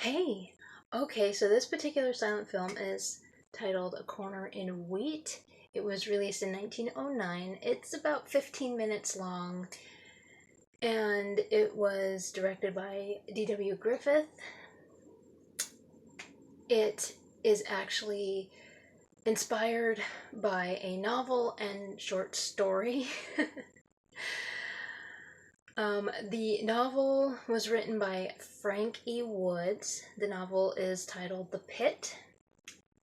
Hey, okay, so this particular silent film is titled A Corner in Wheat. It was released in 1909. It's about 15 minutes long, and it was directed by D.W. Griffith. It is actually inspired by a novel and short story. The novel was written by Frank E. Woods. The novel is titled The Pit.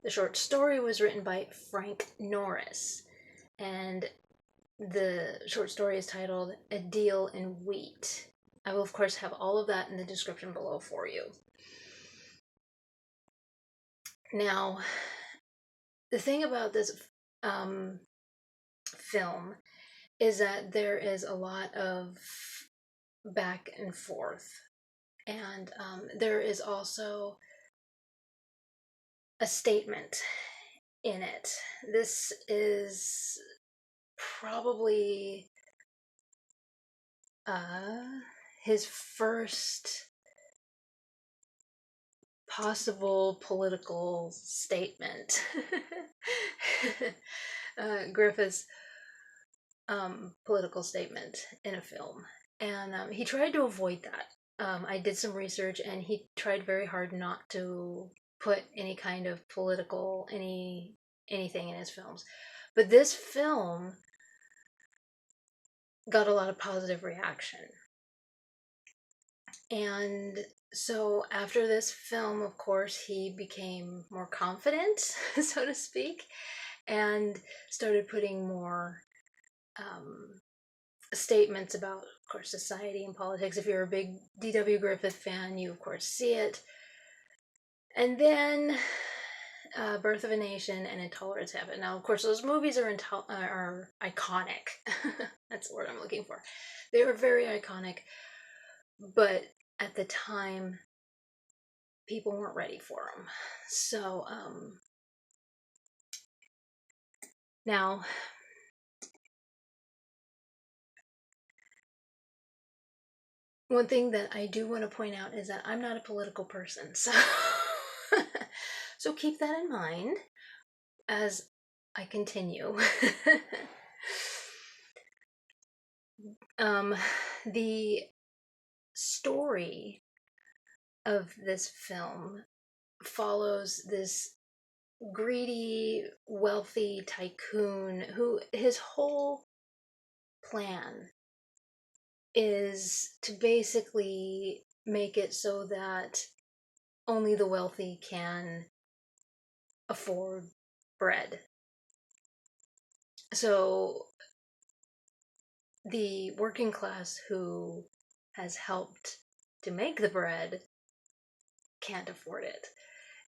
The short story was written by Frank Norris, and the short story is titled A Deal in Wheat. I will, of course, have all of that in the description below for you. Now, the thing about this film is that there is a lot of back and forth, and there is also a statement in it. This is probably his first possible political statement. Griffith's political statement in a film. And he tried to avoid that. I did some research and he tried very hard not to put any kind of political, anything in his films. But this film got a lot of positive reaction. And so after this film, of course, he became more confident, so to speak, and started putting more statements about, of course, society and politics. If you're a big D.W. Griffith fan, you, of course, see it. And then Birth of a Nation and Intolerance happened. Now, of course, those movies are iconic. That's the word I'm looking for. They were very iconic, but at the time, people weren't ready for them. So, now, one thing that I do want to point out is that I'm not a political person, so so keep that in mind as I continue. The story of this film follows this greedy, wealthy tycoon who his whole plan is to basically make it so that only the wealthy can afford bread. So the working class who has helped to make the bread can't afford it.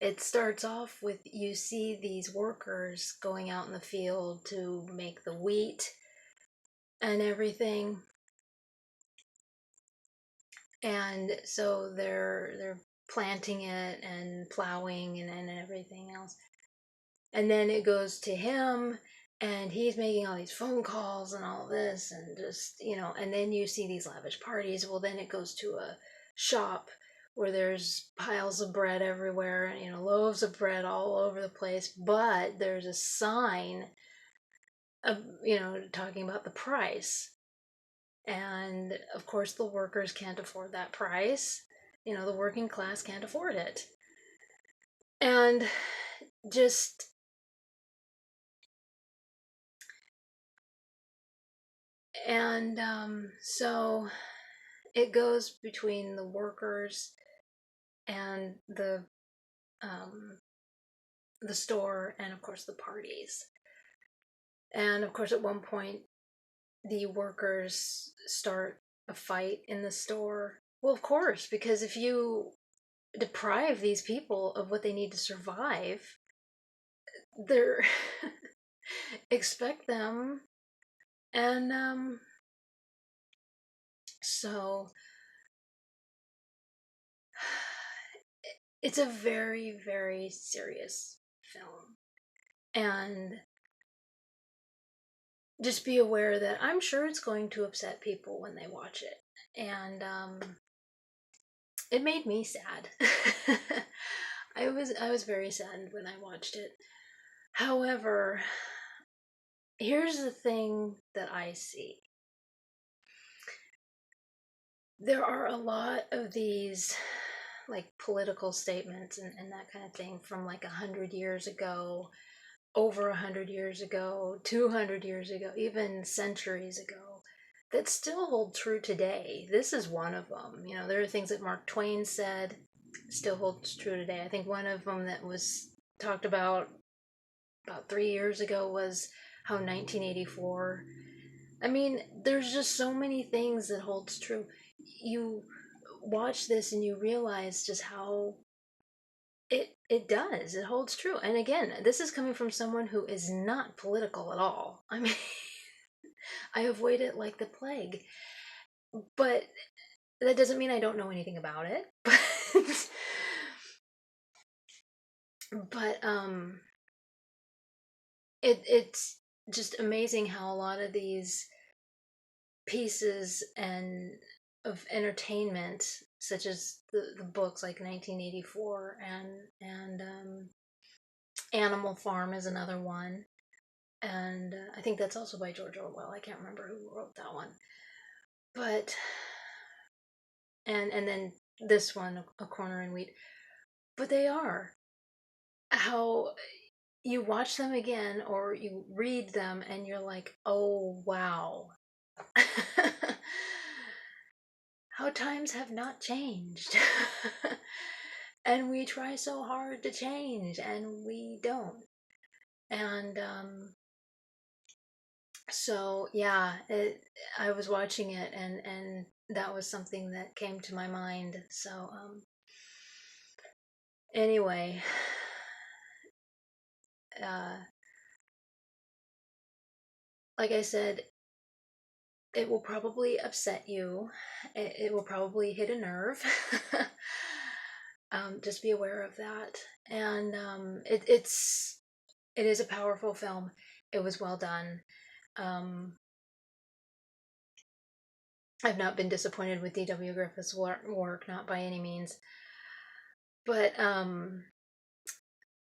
It starts off with you see these workers going out in the field to make the wheat and everything. And so they're planting it and plowing and everything else. And then it goes to him and he's making all these phone calls and all this and just, and then you see these lavish parties. Well, then it goes to a shop where there's piles of bread everywhere and, loaves of bread all over the place, but there's a sign of, talking about the price. And of course, the workers can't afford that price. The working class can't afford it. And just And so it goes between the workers and the store, and of course the parties. And of course, at one point, the workers start a fight in the store. Well, of course, because if you deprive these people of what they need to survive, they're expect them, and so it's a very, very serious film. And just be aware that I'm sure it's going to upset people when they watch it. And it made me sad. I was very saddened when I watched it. However, here's the thing that I see. There are a lot of these like political statements and that kind of thing from like 100 years ago, over 100 years ago, 200 years ago, even centuries ago, that still hold true today. This is one of them. You know, there are things that Mark Twain said still holds true today. I think one of them that was talked about 3 years ago was how 1984. I mean, there's just so many things that holds true. You watch this and you realize just how it does. It holds true. And again, this is coming from someone who is not political at all. I mean, I avoid it like the plague. But that doesn't mean I don't know anything about it. But it's just amazing how a lot of these pieces and of entertainment, such as the books like 1984 and Animal Farm is another one, and I think that's also by George Orwell. I can't remember who wrote that one, but and then this one, A Corner in Wheat. But they are how you watch them again or you read them and you're like, oh wow. How times have not changed. And we try so hard to change and we don't. And so yeah, I was watching it and that was something that came to my mind. So anyway, uh, like I said, it will probably upset you. It will probably hit a nerve. Just be aware of that. And it is a powerful film. It was well done. Um, I've not been disappointed with D.W. Griffith's work, not by any means. But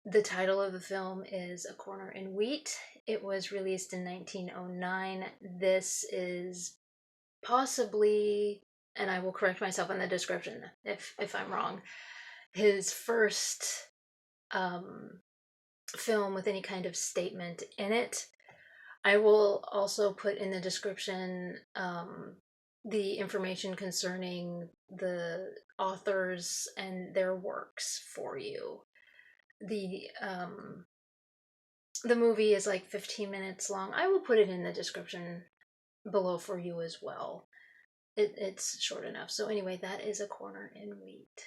the title of the film is A Corner in Wheat. It was released in 1909. This is possibly, and I will correct myself in the description if I'm wrong, his first film with any kind of statement in it. I will also put in the description the information concerning the authors and their works for you. The movie is like 15 minutes long. I will put it in the description below for you as well. It's short enough. So anyway, that is A Corner in Wheat.